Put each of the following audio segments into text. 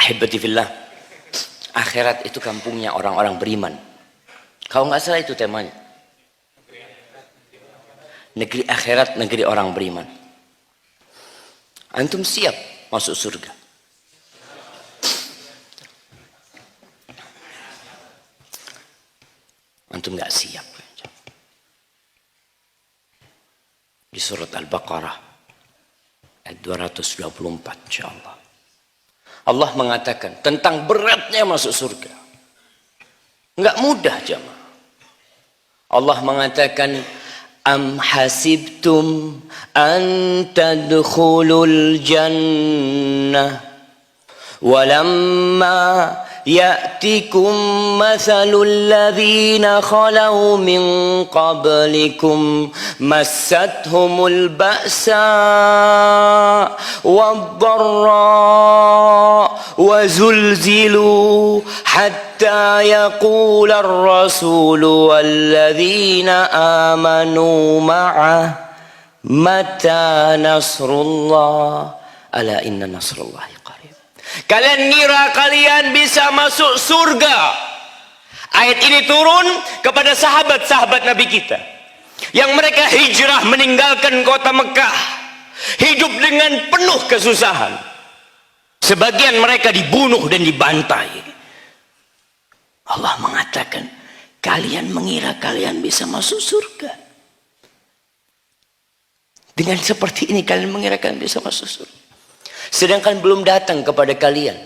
Ahibati fillah, akhirat itu kampungnya orang-orang beriman. Kalau nggak salah itu temanya. Negeri akhirat, negeri orang beriman. Antum siap masuk surga? Antum nggak siap. Di surat Al-Baqarah ayat 224 insyaallah. Allah mengatakan tentang beratnya masuk surga. Enggak mudah jemaah. Allah mengatakan am hasibtum an tadkhulul jannah walamma ya'tikum mathalul ladzina khalau min qablikum massathumul ba'sa wad-dharra wa zulzilu hatta yaqula ar-rasulu walladzina amanu ma'ah mata nasrullah ala inna nasrullahi qarib. Kalian ngira kalian bisa masuk surga. Ayat ini turun kepada sahabat-sahabat Nabi kita yang mereka hijrah meninggalkan kota Mekah, hidup dengan penuh kesusahan. Sebagian mereka dibunuh dan dibantai. Allah mengatakan, kalian mengira kalian bisa masuk surga. Dengan seperti ini kalian mengira kalian bisa masuk surga. Sedangkan belum datang kepada kalian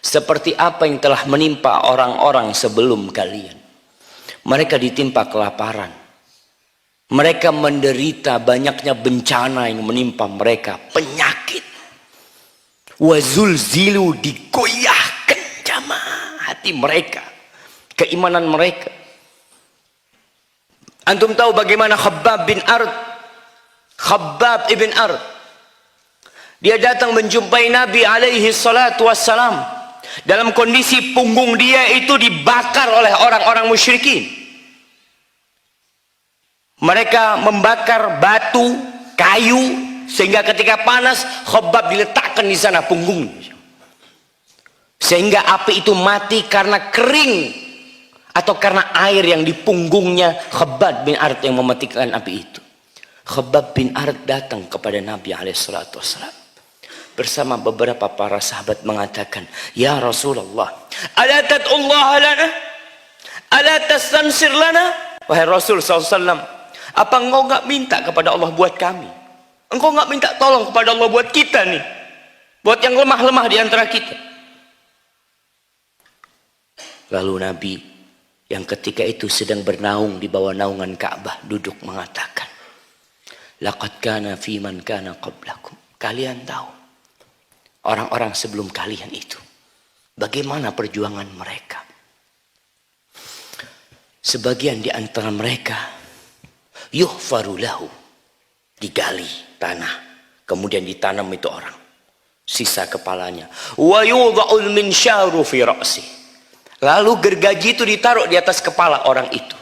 seperti apa yang telah menimpa orang-orang sebelum kalian. Mereka ditimpa kelaparan. Mereka menderita banyaknya bencana yang menimpa mereka. Penyakit. Wazulzilu, digoyahkan jamaah hati mereka. Keimanan mereka. Antum tahu bagaimana Khabbab bin Ard. Khabbab ibn Ard. Dia datang menjumpai Nabi alaihi salatu wassalam dalam kondisi punggung dia itu dibakar oleh orang-orang musyrikin. Mereka membakar batu, kayu, sehingga ketika panas Khabbab diletakkan di sana punggungnya. Sehingga api itu mati karena kering atau karena air yang di punggungnya Khabbab bin Ard yang mematikan api itu. Khabbab bin Ard datang kepada Nabi alaihi salatu wassalam bersama beberapa para sahabat mengatakan, ya Rasulullah, ala tad'ullah lana, ala tastansir lana. Wahai Rasul SAW, apa engkau nggak minta kepada Allah buat kami? Engkau nggak minta tolong kepada Allah buat kita nih, buat yang lemah-lemah di antara kita? Lalu Nabi yang ketika itu sedang bernaung di bawah naungan Ka'bah duduk mengatakan, laqad kana fi man kana qablakum. Kalian tahu orang-orang sebelum kalian itu bagaimana perjuangan mereka. Sebagian di antara mereka yuhfaru lahu, digali tanah kemudian ditanam itu orang, sisa kepalanya, wa yudha'ul minsyaru fi ra'si, lalu gergaji itu ditaruh di atas kepala orang itu,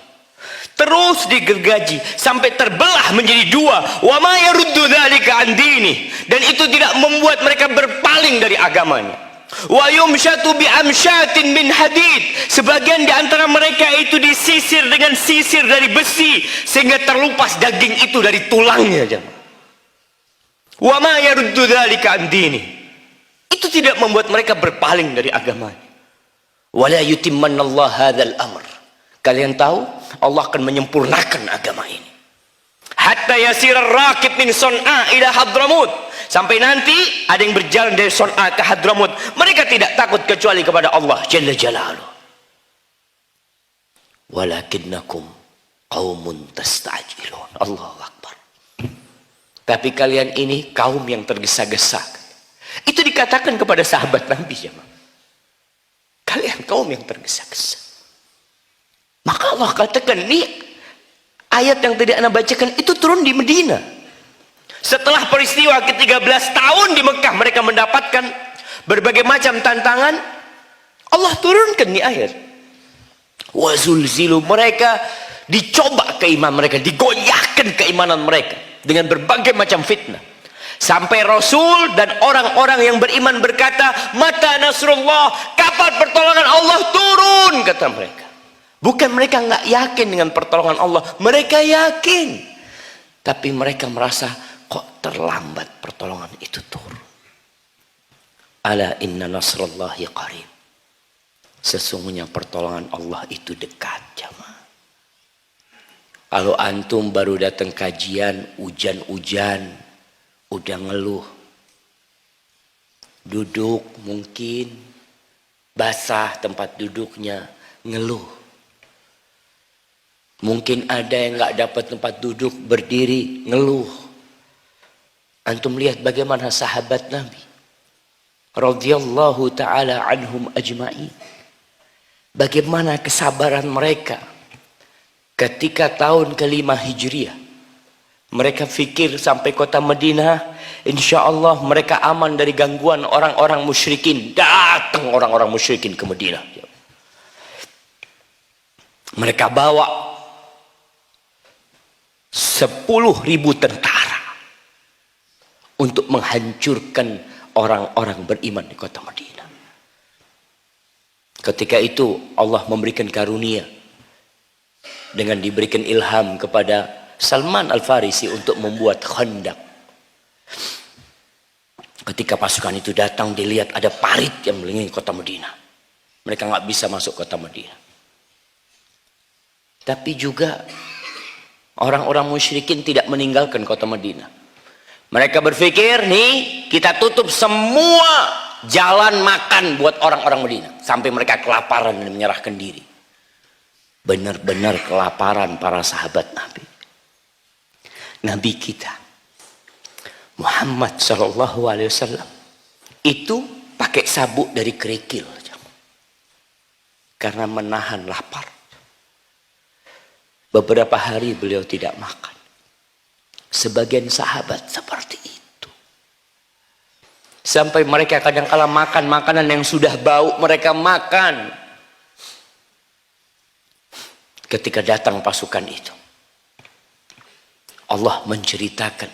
terus digergaji sampai terbelah menjadi dua. Wa ma yaruddu dzalika an dini, dan itu tidak membuat mereka berpaling dari agamanya. Wa yumshatu bi amshatin min hadid, sebagian di antara mereka itu disisir dengan sisir dari besi sehingga terlupas daging itu dari tulangnya. Wa ma yaruddu dzalika an dini, itu tidak membuat mereka berpaling dari agamanya. Wala yutimmanallahu hadzal amr, kalian tahu Allah akan menyempurnakan agama ini. Hatta yasir ar-raqib min Son'a ila Hadramut, sampai nanti ada yang berjalan dari Son'a ke Hadramut, mereka tidak takut kecuali kepada Allah Jalla Jalaluhu. Walakinnakum qaumun tasta'jilun. Allahu Akbar. Tapi kalian ini kaum yang tergesa-gesa. Itu dikatakan kepada sahabat Nabi ya. Kalian kaum yang tergesa-gesa. Maka Allah katakan, ini ayat yang tadi Anda bacakan itu turun di Medina. Setelah peristiwa ke-13 tahun di Mekah mereka mendapatkan berbagai macam tantangan, Allah turunkan di ayat. Wazulzilu, mereka dicoba keimanan mereka, digoyahkan keimanan mereka dengan berbagai macam fitnah. Sampai Rasul dan orang-orang yang beriman berkata, mata nasrullah, kapan pertolongan Allah turun, kata mereka. Bukan mereka nggak yakin dengan pertolongan Allah, mereka yakin, tapi mereka merasa kok terlambat pertolongan itu turun. Ala inna nasrullahi qarib. Sesungguhnya pertolongan Allah itu dekat, jamaah. Kalau antum baru datang kajian, hujan-hujan, udah ngeluh, duduk mungkin basah tempat duduknya, ngeluh. Mungkin ada yang nggak dapat tempat duduk, berdiri, ngeluh. Antum lihat bagaimana sahabat Nabi radhiyallahu taala anhum ajma'in, bagaimana kesabaran mereka ketika tahun ke-5 Hijriah. Mereka fikir sampai kota Madinah, insya Allah mereka aman dari gangguan orang-orang musyrikin. Datang orang-orang musyrikin ke Madinah. Mereka bawa 10.000 tentara untuk menghancurkan orang-orang beriman di kota Madinah. Ketika itu Allah memberikan karunia dengan diberikan ilham kepada Salman Al-Farisi untuk membuat khandak. Ketika pasukan itu datang, dilihat ada parit yang mengelilingi kota Madinah. Mereka nggak bisa masuk kota Madinah. Tapi juga orang-orang musyrikin tidak meninggalkan kota Madinah. Mereka berpikir, nih kita tutup semua jalan makan buat orang-orang Madinah sampai mereka kelaparan dan menyerahkan diri. Benar-benar kelaparan para sahabat Nabi. Nabi kita Muhammad Shallallahu Alaihi Wasallam itu pakai sabuk dari kerikil karena menahan lapar. Beberapa hari beliau tidak makan. Sebagian sahabat seperti itu. Sampai mereka kadang-kala makan makanan yang sudah bau, mereka makan. Ketika datang pasukan itu, Allah menceritakan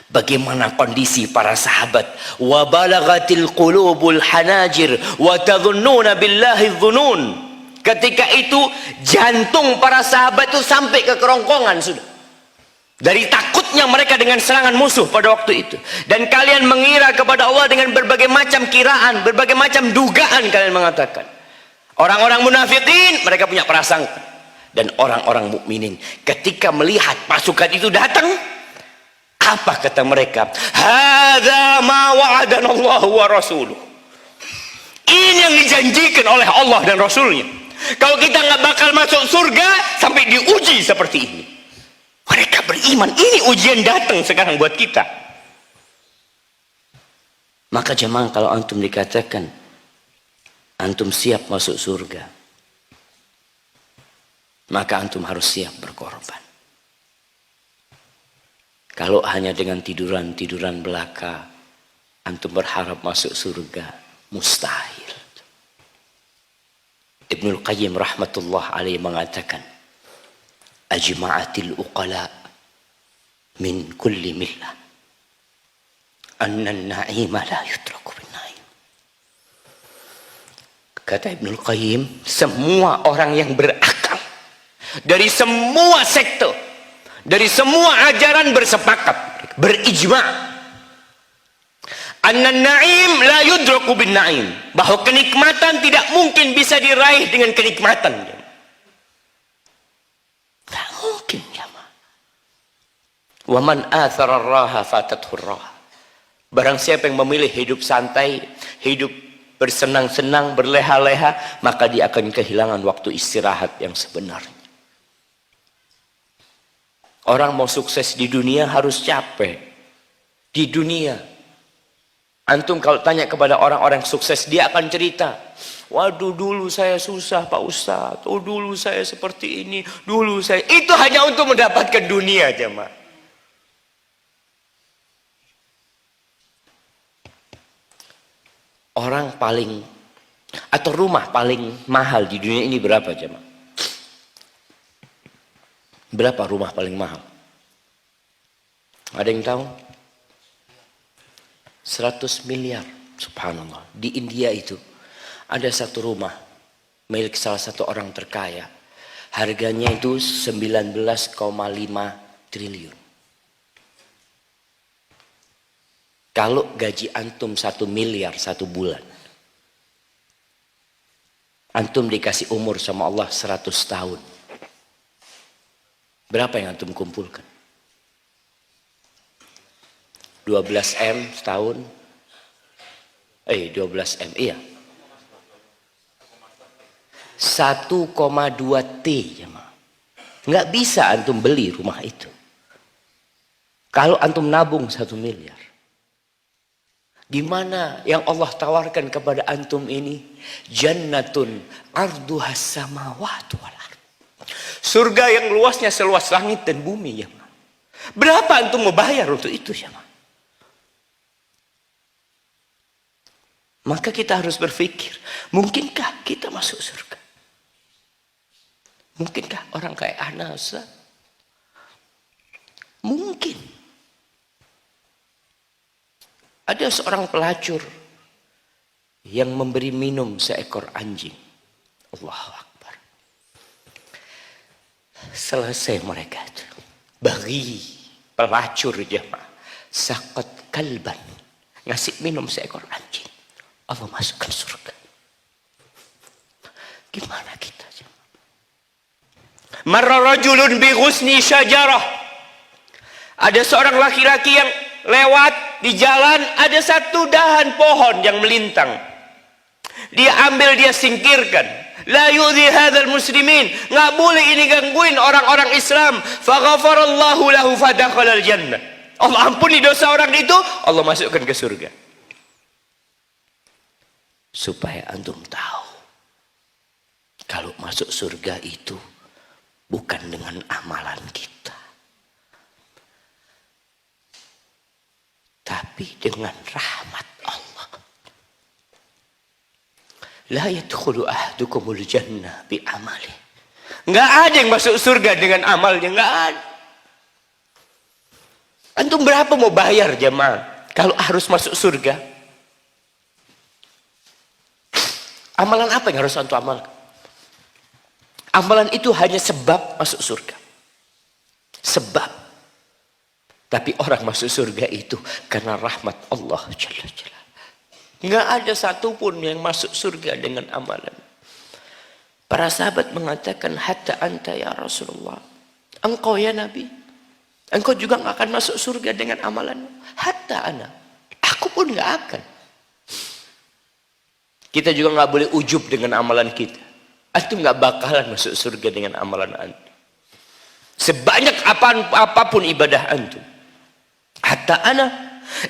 bagaimana kondisi para sahabat. Wa balagatil qulubul hanajir wa tadhunnuna billahi dhunun. Ketika itu jantung para sahabat itu sampai ke kerongkongan sudah. Dari takutnya mereka dengan serangan musuh pada waktu itu. Dan kalian mengira kepada Allah dengan berbagai macam kiraan, berbagai macam dugaan kalian mengatakan. Orang-orang munafikin mereka punya prasangka. Dan orang-orang mukminin ketika melihat pasukan itu datang, apa kata mereka? Hadza ma wa'adana Allah wa rasuluh. Ini yang dijanjikan oleh Allah dan Rasulnya. Kalau kita nggak bakal masuk surga sampai diuji seperti ini. Mereka beriman, ini ujian datang sekarang buat kita. Maka jemaah, kalau antum dikatakan antum siap masuk surga, maka antum harus siap berkorban. Kalau hanya dengan tiduran-tiduran belaka antum berharap masuk surga, mustahil. Ibnul Qayyim rahmatullah alaihi mengatakan, ajma'atil uqala min kulli millah anna an-na'ima la yutraku bin na'im. Kata Ibnul Qayyim, semua orang yang berakal dari semua sektor, dari semua ajaran bersepakat, berijma' anna an-na'im la yudraku bin na'im, bahwa kenikmatan tidak mungkin bisa diraih dengan kenikmatan. Tak mungkin, ya. Wa man athara ar-raha fatathu ar-raha. Barang siapa yang memilih hidup santai, hidup bersenang-senang, berleha-leha, maka dia akan kehilangan waktu istirahat yang sebenarnya. Orang mau sukses di dunia harus capek. Di dunia. Antum kalau tanya kepada orang-orang sukses, dia akan cerita. Waduh, dulu saya susah Pak Ustadz. Oh, dulu saya seperti ini. Dulu saya. Itu hanya untuk mendapatkan dunia, jemaah. Orang paling atau rumah paling mahal di dunia ini berapa, jemaah? Berapa rumah paling mahal? Ada yang tahu? 100 miliar. Subhanallah. Di India itu ada satu rumah milik salah satu orang terkaya. Harganya itu 19,5 triliun. Kalau gaji antum 1 miliar 1 bulan, antum dikasih umur sama Allah 100 tahun. Berapa yang antum kumpulkan? 12 M setahun. 12 M, iya. 1,2 T ya, nggak bisa antum beli rumah itu. Kalau antum nabung 1 miliar. Gimana yang Allah tawarkan kepada antum ini? Jannatun arduhas samawati wal ard. Surga yang luasnya seluas langit dan bumi ya. Berapa antum mau bayar untuk itu ya? Maka kita harus berpikir, mungkinkah kita masuk surga? Mungkinkah orang kayak ana, Ustaz? Mungkin. Ada seorang pelacur yang memberi minum seekor anjing. Allahu Akbar. Selesai mereka itu. Bagi pelacur jemaah. Saqat kalban. Ngasih minum seekor anjing. Allah masukkan surga. Gimana kita? Marra rajulun bi ghusni syajarah. Ada seorang laki-laki yang lewat di jalan, ada satu dahan pohon yang melintang. Dia ambil, dia singkirkan. La yu'dhi hadzal muslimin. Enggak boleh ini gangguin orang-orang Islam. Fa ghafarallahu lahu fadakhala al-jannah. Allah ampuni dosa orang itu, Allah masukkan ke surga. Supaya antum tahu, kalau masuk surga itu bukan dengan amalan kita, tapi dengan rahmat Allah. La yadkhulu ahadukumul jannah bi amali. Enggak ada yang masuk surga dengan amalnya, enggak ada. Antum berapa mau bayar jemaah kalau harus masuk surga? Amalan apa yang harus antum amalkan? Amalan itu hanya sebab masuk surga. Sebab. Tapi orang masuk surga itu karena rahmat Allah Jalla Jalla. Nggak ada satupun yang masuk surga dengan amalan. Para sahabat mengatakan, hatta anta ya Rasulullah. Engkau ya Nabi. Engkau juga nggak akan masuk surga dengan amalan. Hatta ana. Aku pun nggak akan. Kita juga nggak boleh ujub dengan amalan kita. Antum nggak bakalan masuk surga dengan amalan antum. Sebanyak apapun ibadah antum. Hatta ana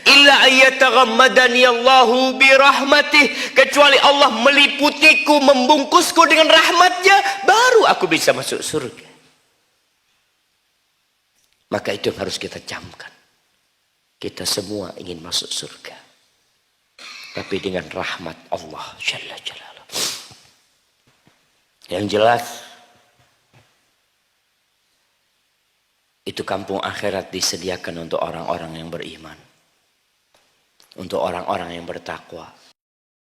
illa ayyataghammadani Allahu birahmatih, kecuali Allah meliputiku, membungkusku dengan rahmatnya, baru aku bisa masuk surga. Maka itu yang harus kita camkan. Kita semua ingin masuk surga, tapi dengan rahmat Allah Jalla Jalaluh. Yang jelas, itu kampung akhirat disediakan untuk orang-orang yang beriman, untuk orang-orang yang bertakwa.